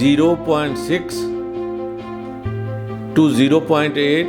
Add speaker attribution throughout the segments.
Speaker 1: 0.6 to 0.8،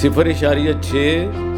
Speaker 1: 0.6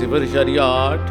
Speaker 1: 0.8